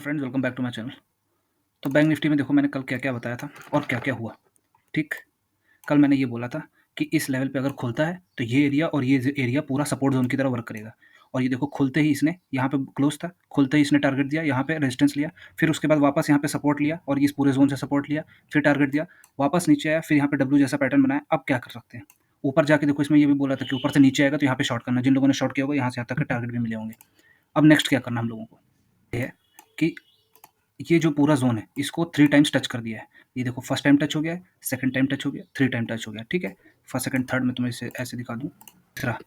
Friends, welcome back to my channel. तो bank Nifty में देखो मैंने कल क्या-क्या बताया था और क्या-क्या हुआ, ठीक? कल मैंने ये बोला था कि इस लेवल पे अगर खुलता है तो ये एरिया और ये एरिया पूरा सपोर्ट ज़ोन की तरह वर्क करेगा। और ये देखो खुलते ही इसने यहाँ पे क्लोज़ था, खुलते ही इसने टारगेट दिया, यहाँ पे रेजिस्टेंस लिया, फिर उसके बाद वापस यहाँ पे सपोर्ट लिया और इस पूरे ज़ोन से सपोर्ट लिया, फिर टारगेट दिया, वापस नीचे आया, फिर यहाँ पे डब्ल्यू जैसा पैटर्न बनाया। अब क्या कर सकते हैं? ऊपर जाके देखो इसमें ये भी बोला था कि ऊपर से नीचे आएगा तो यहाँ पे शॉर्ट करना। जिन लोगों ने शॉर्ट किया होगा यहाँ से यहाँ तक के टारगेट भी मिले होंगे। अब नेक्स्ट क्या करना हम लोगों को? ये है कि ये जो पूरा ज़ोन है, इसको 3 टाइम्स टच कर दिया है। ये देखो फर्स्ट टाइम टच हो गया है, सेकंड टाइम टच हो गया, 3 टाइम टच हो गया, ठीक है? फर्स्ट, सेकंड, थर्ड मैं तुम्हें इसे ऐसे दिखा दूँ, तीसरा,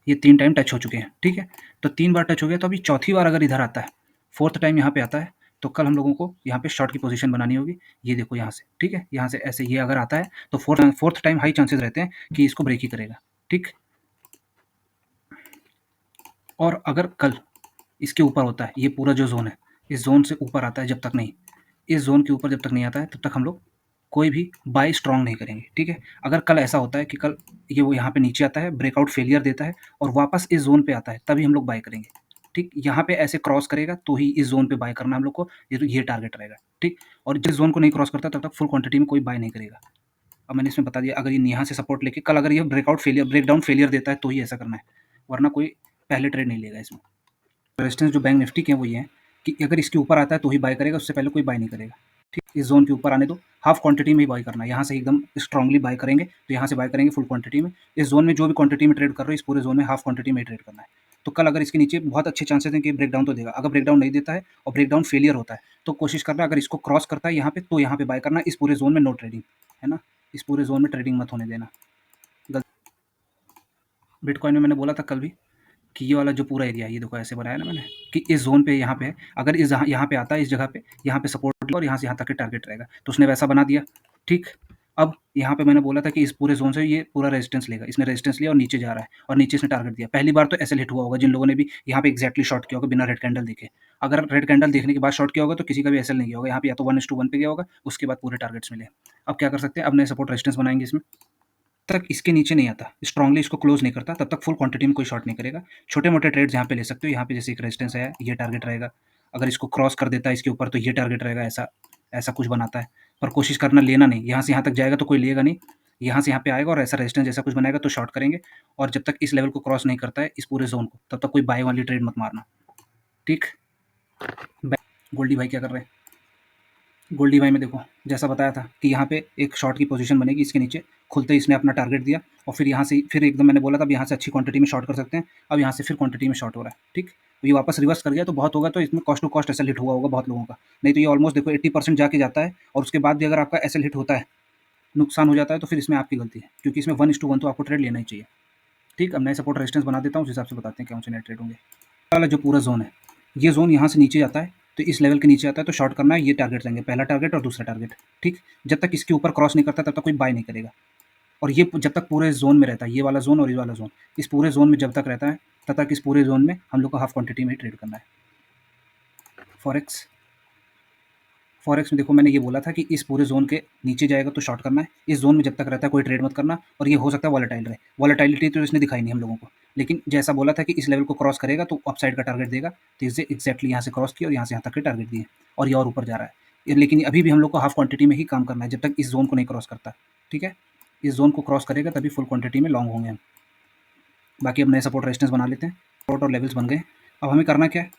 ये 3 टाइम टच हो चुके हैं, ठीक है? तो 3 बार टच हो गया, तो अभी चौथी बार अगर इधर आता है, फोर्थ टाइम यहाँ पे आता है, तो कल हम लोगों को यहाँ पे शॉर्ट की पोज़ीशन बनानी होगी। ये देखो यहाँ से, ठीक है? यहाँ से ऐसे ये अगर आता है, तो फोर्थ टाइम हाई चांसेस रहते हैं कि इसको ब्रेक ही करेगा, ठीक? और अगर कल इसके ऊपर होता है, ये पूरा जो ज़ोन है, इस ज़ोन से ऊपर आता है जब तक नहीं, इस ज़ोन के ऊपर जब तक नहीं आता है, तब तक हम लोग कोई भी बाय स्ट्रॉन्ग नहीं करेंगे, ठीक है? अगर कल ऐसा होता है कि कल ये वो यहाँ पे नीचे आता है, ब्रेकआउट फेलियर देता है और वापस इस ज़ोन पे आता है, तभी हम लोग बाय करेंगे, ठीक? यहाँ पे ऐसे क्रॉस करेगा, तो ही इस ज़ोन पे बाय करना है हम लोग को, ये टारगेट रहेगा, ठीक? और जिस ज़ोन को नहीं क्रॉस करता, तब तक फुल क्वांटिटी में कोई बाय नहीं करेगा। अब मैंने इसमें बता दिया, अगर ये यहाँ से सपोर्ट लेके कल अगर ये ब्रेकडाउन फेलियर देता है, तो ही ऐसा करना है, वरना कोई पहले ट्रेड नहीं लेगा इसमें। रेजिस्टेंस जो बैंक निफ्टी के हैं वो ये हैं कि अगर इसके ऊपर आता है तो ही बाय करेगा, उससे पहले कोई बाय नहीं करेगा, ठीक? इस ज़ोन के ऊपर आने दो, हाफ क्वांटिटी में ही बाय करना है, यहाँ से एकदम स्ट्रांगली बाय करेंगे, तो यहाँ से बाय करेंगे फुल क्वांटिटी में। इस ज़ोन में जो भी क्वांटिटी में ट्रेड कर रहे हो, इस पूरे ज़ोन में हाफ क्वांटिटी में ही ट्रेड करना है। तो कल अगर इसके नीचे बहुत अच्छे चांसेस हैं कि ब्रेकडाउन तो देगा, अगर ब्रेकडाउन नहीं देता है और ब्रेकडाउन फेलियर होता है, तो कोशिश करना अगर इसको क्रॉस करता है यहाँ पे, तो यहाँ पे बाय करना, इस पूरे ज़ोन में नो ट्रेडिंग, है ना? इस पूरे ज़ोन में ट्रेडिंग मत होने देना। बिटकॉइन में मैंने बोला था कल भी कि ये वाला जो पूरा एरिया है, ये देखो ऐसे बनाया ना मैंने कि इस ज़ोन पे यहाँ पे है, अगर इस यहाँ पे आता है, इस जगह पे, यहाँ पे सपोर्ट और यहाँ से यहाँ तक के टारगेट रहेगा, तो उसने वैसा बना दिया, ठीक? अब यहाँ पे मैंने बोला था कि इस पूरे ज़ोन से ये पूरा रेजिस्टेंस लेगा, इसने रेजिस्टेंस लिया और नीचे जा रहा है और नीचे इसने टारगेट दिया। पहली बार तो एसएल हिट हुआ होगा जिन लोगों ने भी यहाँ पे एक्जैक्टली शॉर्ट किया होगा बिना रेड कैंडल देखे। अगर रेड कैंडल देखने के बाद शॉर्ट किया होगा तो किसी का भी एसएल नहीं किया होगा, यहाँ पे या तो 1:1 पे गया होगा, उसके बाद पूरे टारगेट्स मिले। अब क्या कर सकते हैं, अब नए सपोर्ट रेजिस्टेंस बनाएंगे इसमें, तक इसके नीचे नहीं आता, स्ट्रांगली इसको क्लोज नहीं करता, तब तक फुल क्वांटिटी में कोई शॉर्ट नहीं करेगा। छोटे-मोटे ट्रेड्स यहाँ पे ले सकते हो, यहाँ पे जैसे एक रेजिस्टेंस है, ये टारगेट रहेगा। अगर इसको क्रॉस कर देता है इसके ऊपर तो ये टारगेट रहेगा, ऐसा ऐसा कुछ बनाता है। पर कोशिश करना लेना नहीं, यहाँ से यहाँ तक जाएगा तो कोई लेगा नहीं, यहाँ से यहाँ पे आएगा और ऐसा रेजिस्टेंस जैसा कुछ बनाएगा तो शॉर्ट करेंगे। और जब तक इस लेवल को क्रॉस नहीं करता है, इस पूरे ज़ोन को, तब तक कोई बाय वाली ट्रेड मत मारना, ठीक? गोल्डी भाई क्या कर रहे हैं? गोल्डी भाई में देखो जैसा बताया था कि यहाँ पे एक शॉर्ट की पोजीशन बनेगी, इसके नीचे खुलते ही इसने अपना टारगेट दिया और फिर यहाँ से फिर एकदम मैंने बोला था अब यहाँ से अच्छी क्वांटिटी में शॉर्ट कर सकते हैं। अब यहाँ से फिर क्वांटिटी में शॉर्ट हो रहा है, ठीक? तो ये वापस रिवर्स कर गया तो बहुत होगा, तो इसमें cost to cost SL hit हुआ होगा बहुत लोगों का। नहीं तो ये ऑलमोस्ट देखो 80% जाके जाता है और उसके बाद भी अगर आपका एसएल हिट होता है, नुकसान हो जाता है, तो फिर इसमें आपकी गलती है, क्योंकि इसमें 1:1 तो आपको ट्रेड लेना ही चाहिए, ठीक? अब नए सपोर्ट रेजिस्टेंस बना देता हूँ, उस हिसाब से बताते हैं कौन से नए ट्रेड होंगे। वाला जो पूरा ज़ोन है, ये ज़ोन यहाँ से नीचे जाता है, तो इस लेवल के नीचे आता है तो शॉर्ट करना है, ये टारगेट रहेंगे, पहला टारगेट और दूसरा टारगेट, ठीक? जब तक इसके ऊपर क्रॉस नहीं करता तब तक कोई बाय नहीं करेगा। और ये जब तक पूरे ज़ोन में रहता है, ये वाला ज़ोन और ये वाला ज़ोन, इस पूरे ज़ोन में जब तक रहता है, तब तक इस पूरे ज़ोन में हम लोग को हाफ क्वांटिटी में ही ट्रेड करना है। फॉरेक्स फॉरेक्स में देखो मैंने ये बोला था कि इस पूरे ज़ोन के नीचे जाएगा तो शॉर्ट करना है, इस ज़ोन में जब तक रहता है कोई ट्रेड मत करना, और ये हो सकता है वॉलेटाइल रहे। वॉलेटिलिटी तो इसने दिखाई नहीं हम लोगों को, लेकिन जैसा बोला था कि इस लेवल को क्रॉस करेगा तो अपसाइड का टारगेट देगा, तो इसे एग्जैक्टली यहाँ से क्रॉस किया और यहाँ से यहाँ तक के टारगेट दिए और ये और ऊपर जा रहा है। लेकिन अभी भी हम लोग को हाफ क्वांटिटी में ही काम करना है जब तक इस ज़ोन को नहीं क्रॉस करता, ठीक है? इस ज़ोन को क्रॉस करेगा तभी फुल क्वांटिटी में लॉन्ग होंगे हम। बाकी अब नए सपोर्ट रेजिस्टेंस बना लेते हैं, सपोर्ट और लेवल्स बन गए। अब हमें करना क्या है?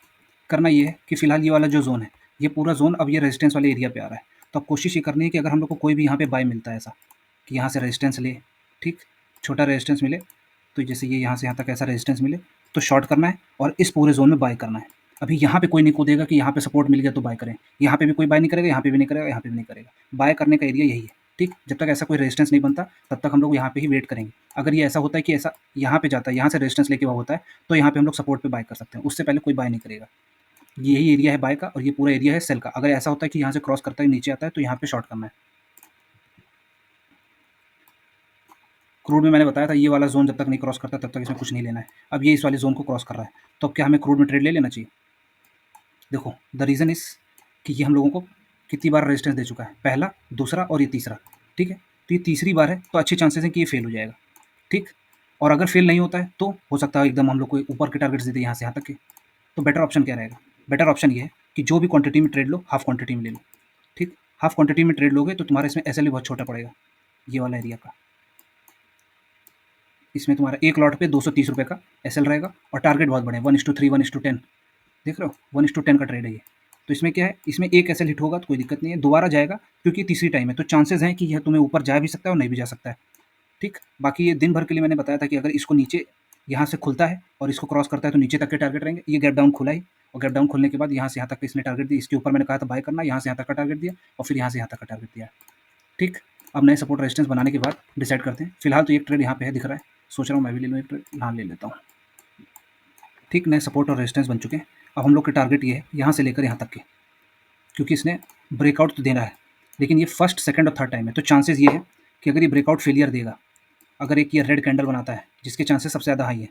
करना ये है कि फिलहाल ये वाला जो ज़ोन है, ये पूरा ज़ोन अब ये रेजिस्टेंस वाले एरिया पे आ रहा है, तो अब कोशिश ये करनी है कि अगर हम लोग को कोई भी यहाँ पे बाय मिलता है ऐसा कि यहाँ से रेजिस्टेंस ले, ठीक? छोटा रेजिस्टेंस मिले, तो जैसे ये यहाँ से यहाँ तक ऐसा रेजिस्टेंस मिले, तो शॉर्ट करना है और इस पूरे ज़ोन में बाय करना है। अभी यहाँ पे कोई नहीं कूदेगा कि यहाँ पे सपोर्ट मिल गया तो बाय करें, यहाँ पे भी कोई बाय नहीं करेगा, यहाँ पे भी नहीं करेगा, यहाँ पे भी नहीं करेगा। बाय करने का एरिया यही है, ठीक? जब तक ऐसा कोई रेजिस्टेंस नहीं बनता, तब तक हम लोग यहाँ पे ही वेट करेंगे। अगर ये ऐसा होता है कि ऐसा यहाँ पे जाता है, यहाँ से रेजिस्टेंस लेके वहाँ होता है, तो यहाँ पे हम लोग सपोर्ट पे बाय कर सकते हैं, उससे पहले कोई बाय नहीं करेगा। यही एरिया है बाय का और ये पूरा एरिया है सेल का। अगर ऐसा होता है कि यहाँ से क्रॉस करता है नीचे आता है, तो यहाँ पे शॉर्ट करना है। क्रूड में मैंने बताया था ये वाला ज़ोन जब तक नहीं क्रॉस करता तब तक इसमें कुछ नहीं लेना है। अब ये इस वाले ज़ोन को क्रॉस कर रहा है, तो अब क्या हमें क्रूड में ट्रेड ले लेना चाहिए? देखो द रीज़न इज़ कि ये हम लोगों को कितनी बार रेजिस्टेंस दे चुका है, पहला, दूसरा और ये तीसरा, ठीक है? तो ये तीसरी बार है, तो अच्छे चांसेस हैं कि ये फेल हो जाएगा, ठीक? और अगर फेल नहीं होता है तो हो सकता है एकदम हम लोग को ऊपर के टारगेट्स दे दे यहाँ से यहाँ तक के, तो बेटर ऑप्शन क्या रहेगा? बेटर ऑप्शन ये है कि जो भी क्वांटिटी में ट्रेड लो, हाफ क्वांटिटी में ले लो, ठीक? हाफ क्वांटिटी में ट्रेड लोगे तो तुम्हारा इसमें एसएल भी बहुत छोटा पड़ेगा, ये वाला एरिया का। इसमें तुम्हारा एक लॉट पे 230 रुपये का एसएल रहेगा और टारगेट बहुत बड़े हैं, 1:3, 1:10, देख रहे हो, 1:10 का ट्रेड है ये। तो इसमें क्या है, इसमें एक एसएल हिट होगा तो कोई दिक्कत नहीं है, दोबारा जाएगा क्योंकि तीसरी टाइम है, तो चांसेस हैं कि यह तुम्हें ऊपर जा भी सकता है और नहीं भी जा सकता है, ठीक? बाकी ये दिन भर के लिए मैंने बताया था कि अगर इसको नीचे यहाँ से खुलता है और इसको क्रॉस करता है तो नीचे तक के टारगेट रहेंगे। ये गैप डाउन खुला ही, और गैप डाउन खुलने के बाद यहाँ से यहाँ तक इसने टारगेट दिया, इसके ऊपर मैंने कहा था बाय करना, यहाँ से यहाँ तक का टारगेट दिया और फिर यहाँ से यहाँ तक का टारगेट दिया, ठीक? अब नए सपोर्ट रेजिस्टेंस बनाने के बाद डिसाइड करते हैं। फिलहाल तो एक ट्रेड यहाँ पे है दिख रहा है, सोच रहा हूँ मैं भी ले लूँ एक ट्रेड, हाँ ले लेता हूँ, ठीक? नए सपोर्ट और रेजिस्टेंस बन चुके हैं। अब हम लोग के टारगेट ये है यहाँ से लेकर यहाँ तक के, क्योंकि इसने ब्रेकआउट तो देना है, लेकिन ये फर्स्ट, सेकंड और थर्ड टाइम है, तो चांसेस ये है कि अगर ये ब्रेकआउट फेलियर देगा, अगर एक ये रेड कैंडल बनाता है जिसके चांसेस सबसे ज़्यादा हाई है,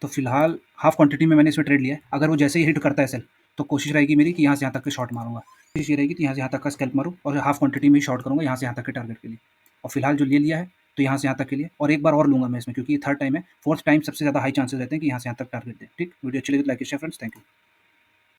तो फिलहाल हाफ क्वांटिटी में मैंने इसमें ट्रेड लिया है। अगर वो जैसे ही हिट करता है सेल, तो कोशिश रहेगी मेरी कि यहाँ से यहाँ तक के शॉर्ट मारूंगा, कोशिश ये रहेगी कि यहाँ से यहाँ तक का स्कैल्प मारूँ और हाफ क्वांटिटी में ही शॉर्ट करूँगा यहाँ से यहाँ तक के टारगेट के लिए। और फिलहाल जो ले लिया है तो यहाँ से यहाँ तक के लिए, और एक बार और लूँगा मैं इसमें, क्योंकि ये थर्ड टाइम है, फोर्थ टाइम सबसे ज़्यादा हाई चांसेस रहते हैं कि यहाँ से यहाँ तक टारगेट दे, ठीक? वीडियो अच्छी लगी तो like share friends, thank you.